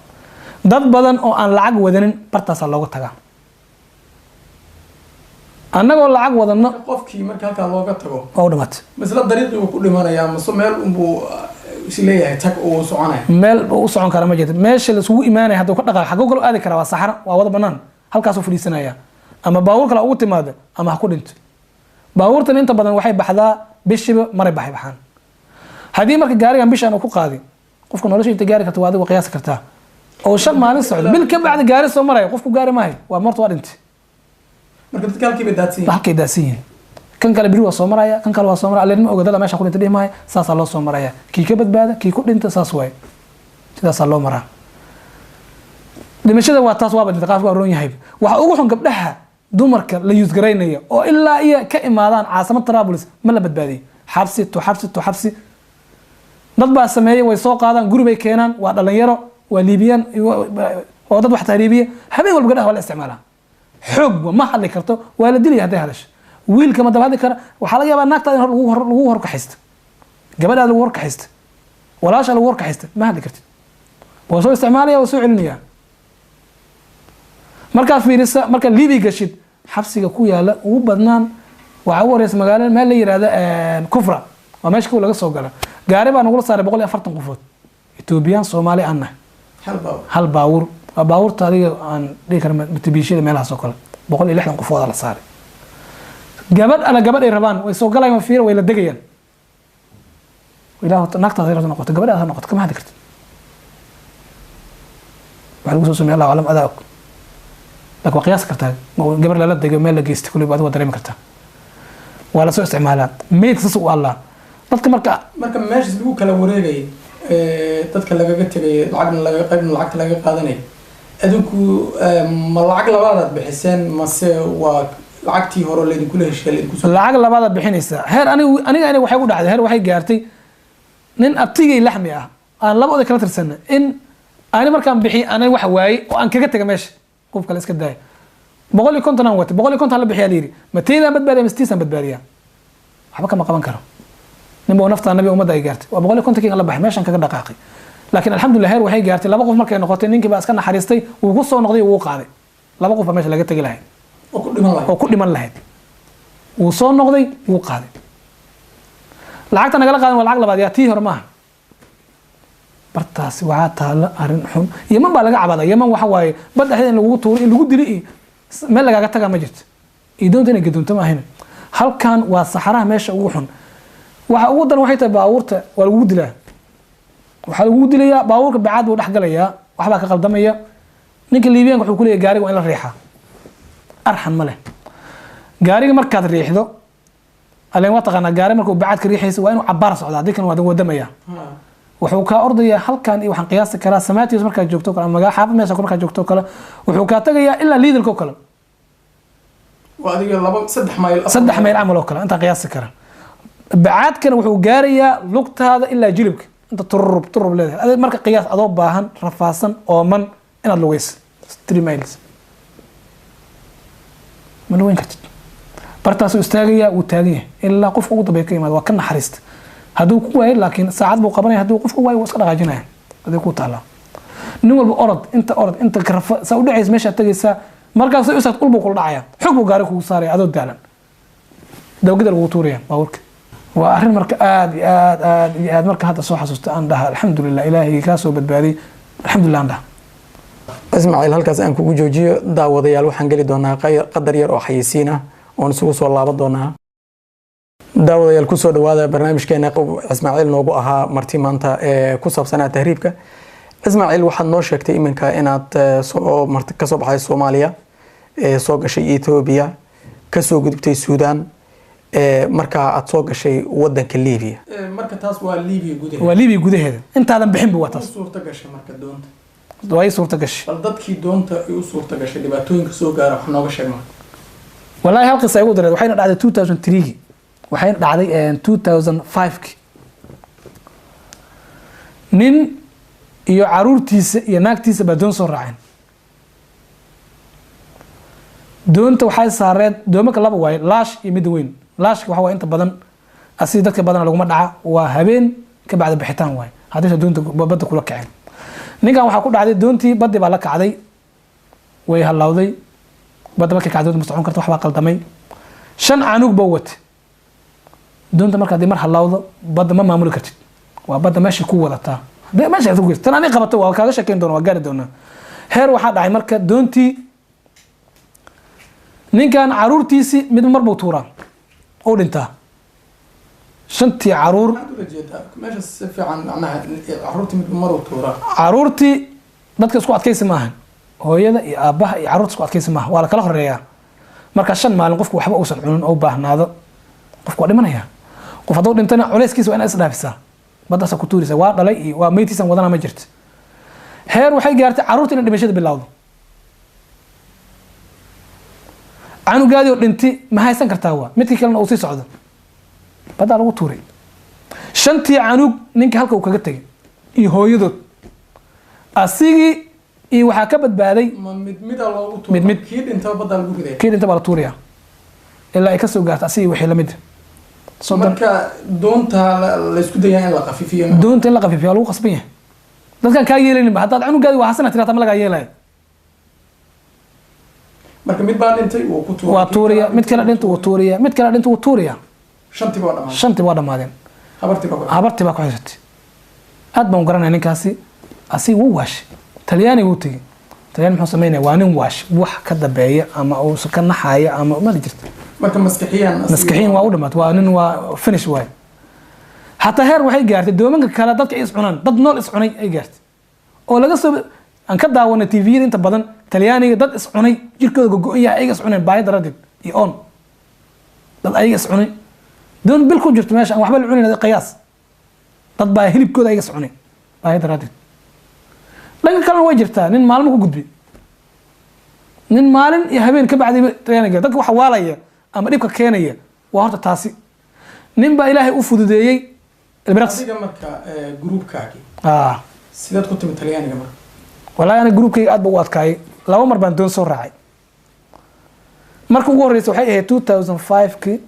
B: dad badan oo aan lacag wadanin bartaas looga tagaa annagoo lacag wadano
A: qofkii marka halka looga tago
B: oo dhamatay
A: misla dariiqii uu ku dhimanayaa maso meel uu isleeyahay tag oo soconay
B: meel uu socon kara ma jirto meesha la isugu iimaanay haduu ka dhaqaaq xagoo kale aadi kara waa saxara waa wada banaan halkaas uu fadhiisanaya ama baawur kale ugu timaado ama ha ku dhinto baawurtan inta badan waxay baxdaa bishiba maray baxaan hadii marka gaarigan bishan uu ku qaadi qofka nolosha inta gaari karto waa adigu qiyaas kartaa oo shan maalin socdo bil ka bacda gaari soo maray qofku gaari maahay waa marto waa dhintay
A: marka dadka halkii
B: daadsiin kan kale biri waa soo maraya kan kale waa soo maraya leedma ogadada meesha ku dhintay dhimaay saas loo soo maraya kii ka badbaada kii ku dhintay saas way sidaas loo maraa dhimashada waa taas waa badda qaaf waa roon yahay waxa ugu xun gabdhaha dumarka la yus gareynaya oo ilaa iyo ka imaadaan caasimad Trablis ma la badbaadiyay xabsi dad baa sameeyay way soo qaadaan guri bay keenaan waa dhalinyaro waa Liibiyan oo dad wax taariibiya habeen walba gabdhaha wala isticmaalaa xoog ma hadli karto waa la dilay haday hadash wiilka ma dabadi kara waxa laga yaabaa naagta in lagu hor ka haysto gabadha lagu hor ka haysto walaasha lagu hor ka haysto ma hadli kartid waa soo isticmaalaya oo soo celinaya marka fiirisa marka Liibi gashid xabsiga ku yaala ugu badnaan waxa wareys magaalada meel la yiraahdo Kufra waa meesha laga soo gala gaari baa nagu saaray 140 qofood Ethiopian Soomaali anna hal baawur baawurta adiga aan dhig karma mitibishada meelaha soo kala 160 qofood la saaray gabadh ay rabaan way soo galayaan fiir way la degayaan ilaahu naagta ay rabto noqoto gabadha noqoto kama hada kartid waxa lagu soo sameeyay Allah alam adaa لك وقياس كرتا قبل لا دغ مeel la geystay kulli baad dareemi kartaa wala soo isticmaalaa meed soo Allah dadka
A: marka meesha lagu kala wareegay dadka laga tagay lacagta laga qaadanay adinku ma lacag labaad bixiseen mase waa lacagtii hore la idinku heshay
B: lacag labaad bixinaysa heer aniga waxay ku dhacday heer waxay gaartay nin abtigay laxmi ah aan labada kala tirsan in ani markaan bixi aniga wax waayay oo aan kaga tagay meesha qof kale iska daay 150 aan wata 150 la bixiyaa liiri mateeda badbaadiya mistiisan badbaadiya waxba kama qaban karo ninba nafta nabi umada ay gaartay waa 150 kii la baxay meeshan kaga dhaqaaqay laakiin alxamdulillah heer waxay gaartay laba qof markay noqotay ninkii baa iska naxariistay uu ku soo noqday uu qaaday laba qof meesha laga tagay lahayd oo ku dhiman lahayd uu soo noqday uu qaaday lacagta naga qaadan waa lacag labaad yaa tii hor maaha bartaasi waxa taala arin xun Yemen baa laga cabada Yemen waxa waaye badhaxdeen lagu tuuray in lagu dilay meel laga taga ma jirto idoonta inay gadoonto ma ahayn halkan waa saxaraha meesha ugu xun waxa ugu dan waxay tahay baawurta waa lagu dilaa waxa lagu dilayaa baawurka bacaad uu dhax galaya waxba ka qaldamaya ninka Liibiyan wuxuu ku leeyahay gaariga in la riixaa arxan ma leh gaariga markaad riixdo aleen waa taqaanaa gaari markuu bacaadka riixaysa waa inuu cabaar socdaa haddii kan waa wadamaya wuxuu kaa ordayaa halkan iyo waxaan qiyaasi karaa samaatiis markaad joogto kale ama xaafad meesha markaad joogto kale wuxuu kaa tagayaa ilaa liidalka kale
A: وأديك لبا
B: 3 ميل عمل وكله أنت قياس كره بعد كان وحو جاريا لقط هذا إلا جلبك أنت ترب له هذا مرك قياس أضرب باهن رفاسا أو من إن اللويس 3 ميلز من وين كنت برتاسو استاجية وتاجية إلا قف قوة بيكيم هذا وكنا حريست هذو قوي لكن ساعات بقبلني هذو قف قوي وصل غاجناه هذا قوة الله نقول بأرض أنت كرف سأودع عايز ماشي تجلس markaas ay usad qulbu kul dhacaya xog buu gaari ku saaray adoo daalan dawgada lagu tuuraya bawrka waa arrin marka aad marka hadda soo xasuusta aan dhaha alxamdulillah ilaahay ka soo badbaadi alxamdulillah aan dhaha
A: ismaaciil halkaas aan kugu joojiyo daawadayaal waxaan gali doonaa qadar yar oo xayisiin ah oo isugu soo laaban doonaa daawadayaal ku soo dhawaada barnaamijkeena ismaaciil noogu ahaa marti maanta ee ku saabsanaa tahriibka ismaaciil waxaad noo sheegtay iminka inaad ka soo baxday Soomaaliya soo gashay Ethiopia ka soo gudubtay Suudaan marka aad soo gashay wadanka Liibiya marka taas waa Liibiya gudaheeda intaadan bixin buu wataas suurta gashay marka doonta way suurta gashay bal dadkii doonta ay u suurta gashay dhibaatooyinka soo gaara wax nooga sheeg ma wallahi hal qisay ugu dareed waxayna dhacday 2003 waxayna dhacday 2005 nin iyo caruurtiisa iyo naagtiisa baa doon soo raaceen doonta waxay saareen doomaka laba waay laash iyo mid weyn laashka waxa waa inta badan asii dadka badan laguma dhaca waa habeen ka bacda bixitaan waay haddii doonta badda kula kaceen ninkan waxaa ku dhacday doontii baddi baa la kacday way halawday badda markay kacday ma socon karto waxbaa qaldamay 5 caanug baa wata doonta marka hadii mar halawdo badda ma maamuli kartid waa badda meesha ku wadataa ماشي أقول ترى أنا قبضت وكذا شكين دون وقارد دونا هير واحد عي مركز دونتي نين كان عرور تيسي من مربوط ورا قول انت شنتي عرور ماشي السفي عن عرورتي من مربوط ورا عرورتي بدك اسكو كيس maahan hooyada iyo aabaha iyo caruurta isku adkaysi maaha waa la kala horeeyaa marka 5 maalin qofku waxba uusan cunin oo baahnaado qofku waa dhimanaya qof haduu dhintana culeyskiisa waa in isdhaafisaa badda ku tuurisa waa dhalay iyo waa meetiisan wadana ma jirto heer waxay gaartay caruurta in dhimashada bilowdo canugaadi oo dhinti ma haysan kartaa waa midkii kalena uu sii socdo badda lagu tuuray 5tii canug ninka halka uu kaga tagay iyo hooyadood asigi iyo waxa ka badbaaday mid loogu tuuray kii dhinta badda lagu riday kii dhinta baa la tuuraya ilaa ay ka soo gaartay asigi wixii la mid marka doonta la isku dayaa in la qafifiyo doonta in la qafifiyo lagu qasban yahay dadkan ka yeelaynin ba hadda canugaadi waa xasan tirata ma laga yeelay marka mid baa dhintay oo ku tuuray waa tuuriya mid kale dhintay oo tuuriya mid kale dhintay oo tuuriya shantii waa dhamaadeen habartii baa ku xisatay aad baan garanay ninkaasi asi wuu waash talyaani uu tagay talyaani muxuu sameeyay waa nin waash wax ka dambeeya ama uu ka naxaya ama ma jirto marka maskaxiyan waa u dhamaad waa nin waa finish way hatta heer waxay gaartay doomanka kala dadka is cunaan dad nool is cunay ay gaartay oo laga soo aan ka daawana TV-da inta badan talyaaniga dad is cunay jirkooda go'an yahay ay is cuneen baahid radid iyo on dad ay is cunay doon bil ku jirto meesha aan waxba la cunin qiyaas dad baa hilibkooda ay is cunay baahid radid laga kala way jirtaa nin maalmo ku gudbi nin maalin iyo habeen ka bacdi talyaaniga dadka waxa waalaya ama dhibka keenaya waa horta taasi nin baa ilaahay u fududeeyay ilbiraqs adiga marka groupkaagi sidaad ku timid talyaaniga marka wallahi ana groupkayga aad buu u adkaayay 2 mar baan doon soo raacay marka ugu horeysay waxay ahayd 2005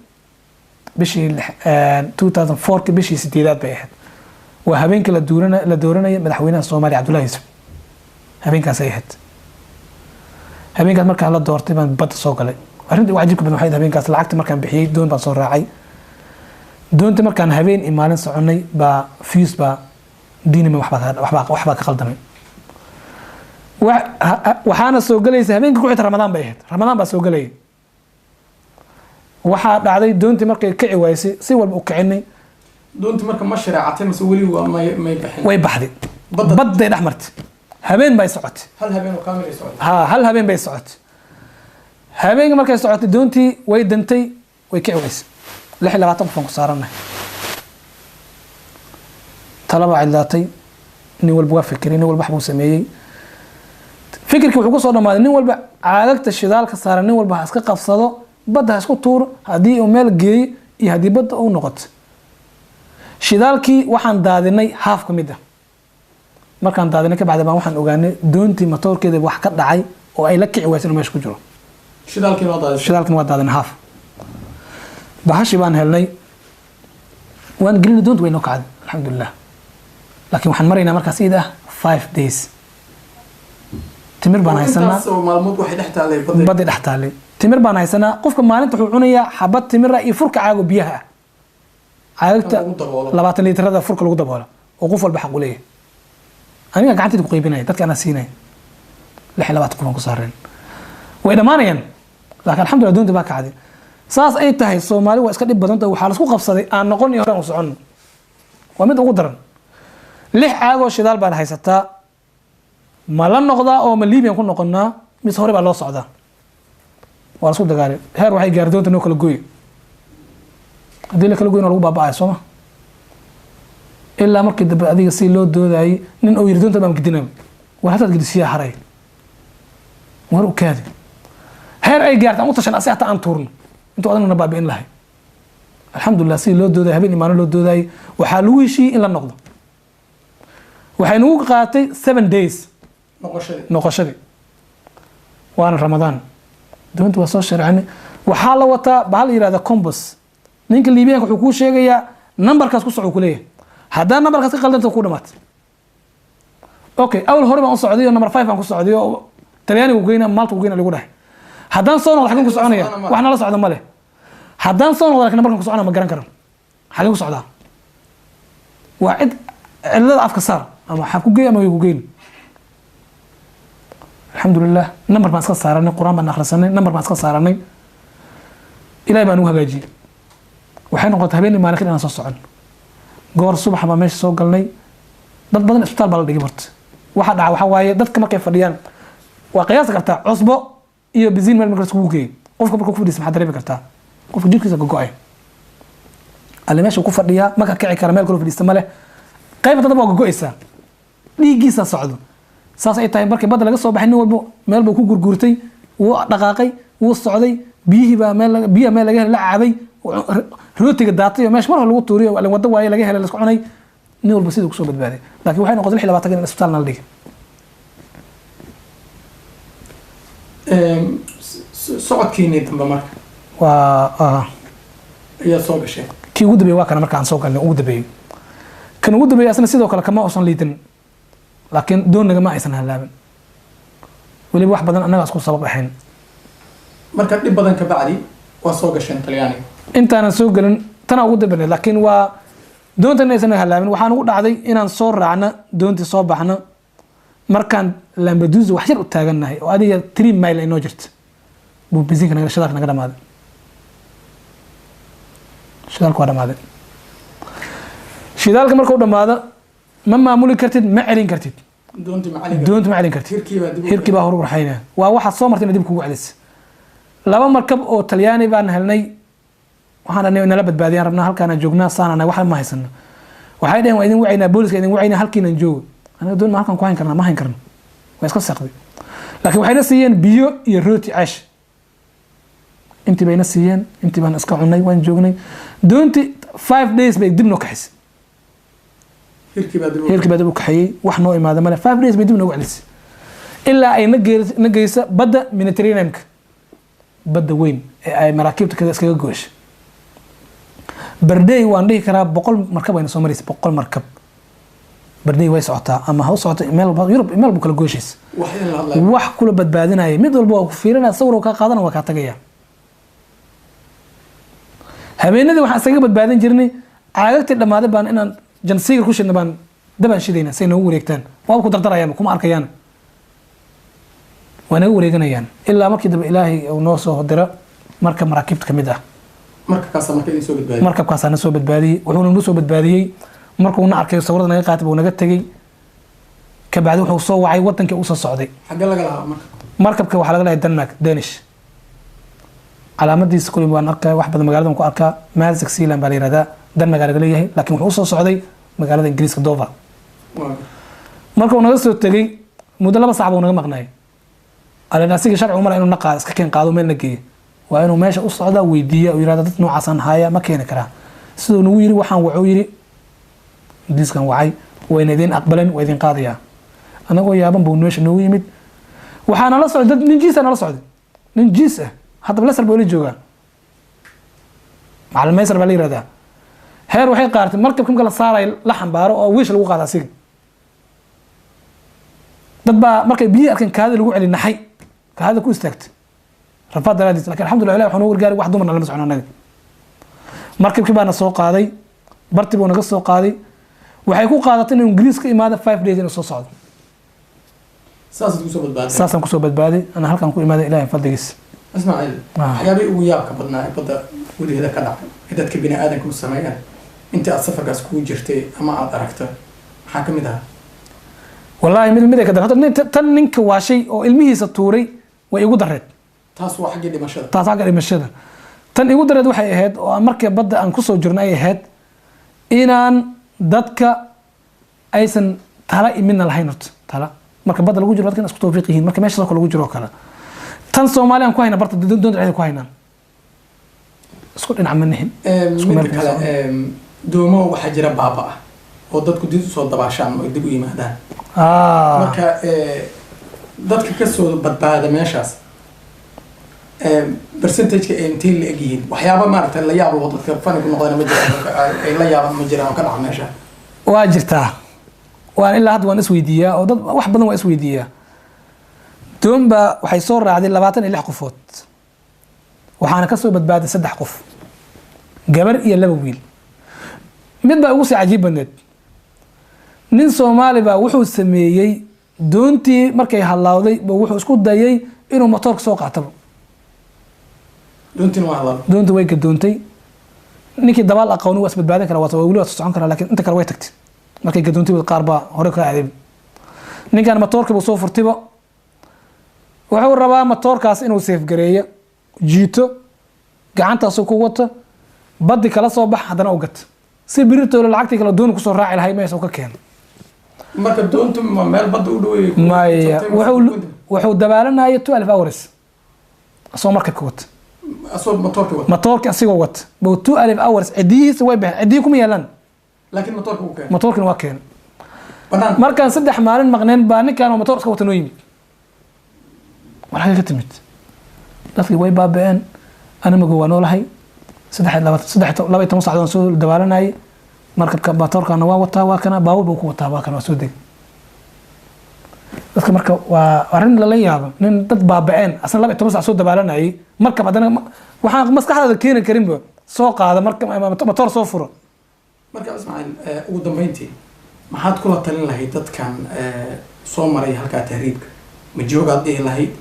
A: bishii 2004 bishii 8 bay ahayd waa habeenkii la dooranay madaxweynaha Soomaaliya Cabdullaahi Yuusuf habeenkaas ay ahayd habeenkaas marka la doortay baan badda soo galay arrintii waxa jirka badan waxay habeenkaas lacagta markaan bixiyay doon baan soo raacay doonta markaan habeen iyo maalin soconay baa fuse baa diinima waxba ka qaldamay waxaana soo galaysa habeenkii ku xigta Ramadaan bay ahayd Ramadaan baa soo galay waxa dhacday doontii markay kici waysay si walba u kicinay doontii marka ma sharaacatay mise wali waa may baxin way baxday badday dhaxmartay habeen bay socotay hal habeen oo kaamil ay socotay hal habeen bay socotay
B: habeenkii markay socotay doontii way dantay way kici weysay 26 qof aan ku saaranahay talaba cidlaatay nin walba waa fikiray nin walba waxbuu sameeyey fikirkii wuxuu ku soo dhamaaday nin walba caagagta shidaalka saaran nin walba ha iska qabsado badda ha isku tuuro haddii uu meel geeyo iyo haddii badda uu noqoto shidaalkii waxaan daadinay haaf ka mid ah markaan daadinay ka bacdi baan waxaan ogaanay doontii matoorkeeda wax ka dhacay oo ay la kici waysan oo meesha ku jiro shidaalkina waa daadinay haaf bahashi baan helnay waan gelinay doonta way noo kacday alxamdulilah laakiin waxaan maraynaa markaas iid ah 5 days timir baan haysanaa baddi dhex taallay timir baan haysanaa qofka maalinta wuxuu cunayaa xabad timira iyo furka caago biyaha ah caagagta 20 liitarada furka lagu daboola oo qof walba xaq u leeyahay aniga gacantayda ku qaybinaya dadka anaa siinaya 26 qof aan ku saareen way dhammaanayaan laakiin alxamdulilah doonta baa kacday saas ay tahay Soomaali waa iska dhib badan tahay waxaa la isku qabsaday aan noqon iyo horaan u socon waa mid ugu daran 6 caagoo shidaal baan haysataa ma la noqdaa oo ma Liibiyan ku noqonnaa mis hore baa loo socdaa waa la isku dagaalay heer waxay gaar doonta noo kala gooy haddii la kala gooyna lagu baaba'ay Sooma ilaa markii dambe adiga si loo doodayay nin oo yiri doonta baan gidinaa waa hadaad gidisiyaa haray war u kaadi heer ay gaartaan u tashan asii aan tuurno intuu adana baabi'in lahay alxamdulilah si loo dooday habeen imaano loo dooday waxaa lagu heshiiyey in la noqdo waxay nagu qaatay 7 days noqoshadii waana ramadaan doonta waa soo sharcani waxaa la wataa bahal yiraahdo compass ninka Liibiyaanka wuxuu ku sheegayaa numberkaas ku socdo ku leeyahay haddii numberkaas ka qaldanta ku dhamaatay okay awal hore baan u socday number 5 aan ku socday oo Talyaaniga u geeyna Malta u geeyna lagu dhahay haddaan soo noqdo xagin ku soconaya waxna la socdo male haddaan soo noqdo numberkan ku soconaya ma garan karo xagin ku socdaa waa cid cilada afka saar ama xaq ku geey ama ku geyn alxamdulilah number baan iska saaranay quraan baan akhrisanay number baan iska saaranay ilaahay baan u hagaajiyay waxay noqotay habeen maalin inaan soo socon goor subax baan meesha soo galnay dad badan isbitaal baa la dhigay horta waxa dhaca waxa waaye dadka markay fadhiyaan waa qiyaas kartaa cusbo iyo benzin meel markaas kugu geey qofka markuu ku fadhiyo maxaa dareemi kartaa qofka jirkiisa go'ay alle meesha ku fadhiya marka kici kara meel kale fadhiista male qayb dad baa go'aysa dhiigiisa socdo saas ay tahay markii badda laga soo baxay nin walba meel buu ku gurgurtay wuu dhaqaaqay wuu socday biyihii baa meel laga helay la caabay rootiga daatay meesha mar lagu tuuriyo wada waaye laga helay la isku cunay nin walba sidoo ku soo badbaaday laakiin waxay noqotay 26 in isbitaalna la dhigay
A: socodkiinii dambe marka
B: waa
A: ayaa soo gashay
B: kii ugu dambeeyay waa kana markaan soo galnay ugu dambeeyay kan ugu dambeeyay asna sidoo kale kama uusan liidan laakiin doonaga ma aysan halaabin waliba wax badan annaga isku sabab ahayn
A: marka dhib badan ka bacdi waa soo gasheen Talyaaniga
B: intaanan soo galin tana ugu dambeeyay laakiin waa doontan aysan halaabin waxaan ugu dhacday inaan soo raacna doontii soo baxna markaan Lampedusa wax yar u taaganahay oo adiga 3 mile inoo jirta buu bisinka naga shadaalka naga dhamaaday shidaalku waa dhamaaday shidaalka markuu dhamaado ma maamuli kartid ma celin kartid doonta ma celin kartid hirkii baa hor u raxaynaa waa waxa soo martay dib kugu celis laba markab oo Talyaani baan helnay waxaan nala badbaadiyaan rabnaa halkaan joognaa saanana wax ma haysano waxay dhaheen waa idin wacaynaa booliska idin wacaynaa halkiinan joogo anaga doon ma halkaan ku hayn karnaa ma hayn karno waa iska saqday laakiin waxayna siiyeen biyo iyo rooti caash intii bayna siiyeen intii baan iska cunay waan joognay doontii 5 days bay dib noo kaxisay hirkii baa dib u kaxayay wax noo imaada male 5 days bay dib noogu celisay ilaa ay na geysa badda Mediterranean-ka badda weyn ee ay maraakiibta kada iskaga gooshay barday waan dhihi karaa 100 markab ayna soo maraysa 100 markab barday way socotaa ama ha u socoto meel Yurub meel buu kala gooshaysa wax kula badbaadinaya mid walba oo ku fiirinaya sawir ka qaadana waa ka tagaya habeenadii waxaan isaga badbaadin jirnay caagagtii dhamaaday baan inaan jansiga ku shidna baan daban shidayna say noogu wareegtaan waa ku dardarayaan kuma arkayaan waa nagu wareeganayaan ilaa markii dambe ilaahay uu noo soo diro marka maraakiibta kamid ah markabkaas na soo badbaadiyey wuxuuna nagu soo badbaadiyey markuu na arkay sawirada naga qaatay buu naga tagay ka bacdi wuxuu soo wacay wadankii uu soo socday
A: xagga laga lahaa
B: markabka waxa laga leeyahay Denmark Danish calaamadiisa kulli waan arkaa wax badan magaalada ku arkaa Maersk Sealand baa la yiraahdaa dan magaalada leeyahay laakiin wuxuu soo socday magaalada Ingiriiska Dover marka uu naga soo tagay muddo 2 saac buu naga maqnay alanaasiga sharci umar inuu naqaad iska keen qaado meel nageey waa inuu meesha u socda weydiiyo oo yiraahdo dad noocaas haya ma keen karaa sidoo nagu yiri waxaan wuxuu yiri diskan wacay wayna idin aqbalan way idin qaadaya anagoo yaaban buu meesha noogu yimid waxaana la socday nin jiis ah la socday nin jiis ah hadda la sarbo la jooga macallin meesar baa la yiraahdaa heer waxay qaartay markabka marka la saaray la xambaaro oo wiish lagu qaada asiga dad baa markay biyo arkan kaada lagu celin naxay kaada ku istaagtay rafaad daraadiis laakiin alxamdulillah ilaahay wuxuu gargaaray wax dumar lama socono anaga markabkii baana soo qaaday barti buu naga soo qaaday waxay ku qaadatay in Ingiriis ka imaado 5 days inuu soo socdo saasaan ku soo badbaaday ana halkan ku imaaday ilaahay fadligiis
A: Ismaaciil waxyaabay ugu yaabka badnaa badda gudaheeda ka dhacay dadka bini aadanka u sameeyaan inta aad safarkaas ku jirtay ama aad aragto maxaa kamid ah
B: والله مid ka daran tan ninka waashay oo ilmihiisa tuuray way igu dareed
A: taas waa xagga dhimashada
B: tan igu dareed waxay ahayd oo markii badda aan ku soo jirnay ay ahayd inaan dadka aysan tala imina lahayn tala marka badda lagu jiro dadka isku tawfiiq yihiin marka meesha lagu jiro kala tan Soomaaliyan ku hayna barta doonta ay ku haynaan isku dhinac manihin
A: isku meel kale doomo waxa jira baaba ah oo dadku dib soo dabaashaan oo dib u yimaadaan marka dadka ka soo badbaada meeshaas percentage-ka intii la egyihiin waxyaabo maaragtay la yaab loo dadka fanigu noqdana ma jiraan ay la yaabaan ma jiraan oo ka dhaca meesha
B: waa jirtaa waan ilaa hadda waan isweydiiyaa oo dad wax badan waa isweydiiyaa doonba waxay soo raacday 26 qofood waxaana ka soo badbaaday 3 qof gabar iyo 2 wiil mid baa ugu sii cajiib badneed nin Soomaali baa wuxuu sameeyay doontii markay halawday buu wuxuu isku dayay inuu motor soo qaato doontii way gadoontay ninkii dabaal aqoon uu isbadbaadin kara waa wali socon kara laakiin inta kale way tagtay markay gadoontay qaar baa hore ka aaday ninkan motorka buu soo furtibo wuxuu rabaa motorkaas inuu safe gareeyo jiito gacantaas ku wato baddi kala soo bax hadana u gat si birito lacagtii kala doon ku soo raaci lahay meesha ka keen
A: marka doontu ma meel badda u dhaweeyay
B: maya wuxuu dabaalanaya 12 hours soo marka ku wato
A: asoo
B: motorka asigoo wato buu 12 hours cidihiisa way bixin cidii kuma yeelan
A: laakiin motorka uu keen
B: motorkana waa keen markaan 3 maalin maqneen baa ninkan motor iska wato noo yimid waxay ka timid dadkii way baabeen ana mago waa noolahay 3 saacadood soo dabaalanay markabka motorkana waa wataa waa kana baawur buu ku wataa waa kana soo deg dadka marka waa arin la yaabo nin dad baabeen asna 12 saac soo dabaalanay markab hadana waxaan maskaxdaada keenin karin ba soo qaada markab motor soo furo
A: marka Ismaaciil ugu dambeyntii maxaad kula talin lahayd dadkan soo maray halka tahriibka ma joogaad ee lahayd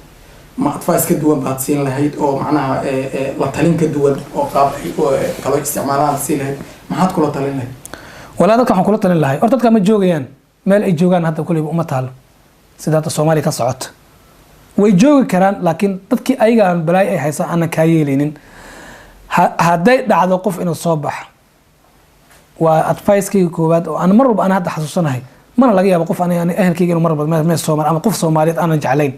A: ma advice ka duwan baad siin lahayd oo macnaha la talin ka duwan oo qaab kala isticmaalaan siin lahayd maxaad kula talin lahayd
B: wala dadka waxaan kula talin lahayd or dadka ma joogayaan meel ay joogaan hadda kulli uma taalo sida Soomaaliya ka socota way joogi karaan laakiin dadkii ayaga aan balaay ay haysan aan ka yeelinin haday dhacdo qof inuu soo baxo waa advice-kii koowaad oo aan mar walba aan hadda xasuusanahay mana laga yaabo qof aan ehelkayga inuu mar walba meel Soomaali ama qof Soomaaliyeed aan jeclayn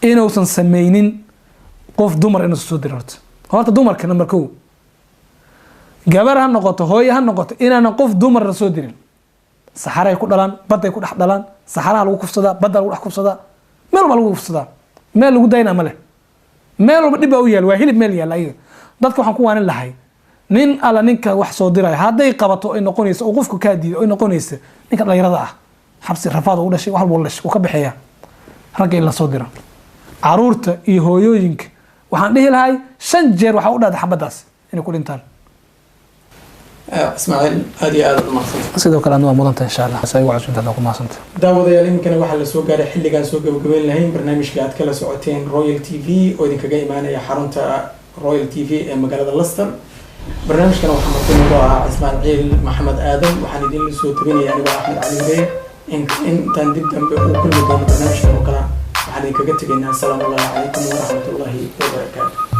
B: inuusan sameynin qof dumar inuu soo diro horta dumarka number 2 gabar ha noqoto hooyo ha noqoto inaan qof dumar soo dirin saxaray ku dhalaan baday ku dhex dhalaan saxaraha lagu kufsadaa badda lagu dhex kufsadaa meel walba lagu kufsadaa meel lagu dayna ma leh meel walba dib u yaal waa hilib meel yaal ayaga dadka waxaan ku waanin lahay nin ala ninka wax soo diray haday qabato ay noqonayso oo qofku ka diido ay noqonayso ninka dhalinyarada ah xabsi rafaad u dhashay wax walba u dhashay ka bixiya rag in la soo diro caruurta iyo hooyooyinka waxaan dhihi lahay 5 jeer waxa u dhaaday xabadaas inay ku dhintaan
A: Ismaaciil aad iyo aad u mahadsan
B: sidoo kale aan waa mudanta insha Allah say ugu cusubta ku mahadsan
A: daawadayaal inkana waxa la soo gaaray xilligan soo gabagabeyn lahayn barnaamijka aad kala socoteen Royal TV oo idinkaga imaanaya xarunta Royal TV ee magaalada Leicester barnaamijkan waxa markaa waa Ismaaciil Maxamed Aadan waxaan idin la soo tabinayaa aniga Axmed Cali Gurey in tan dib dambe uu kulmi doono barnaamijkan oo kala waxaan idinkaga tegaynaa salaamu alaykum wa rahmatullahi wa barakatuh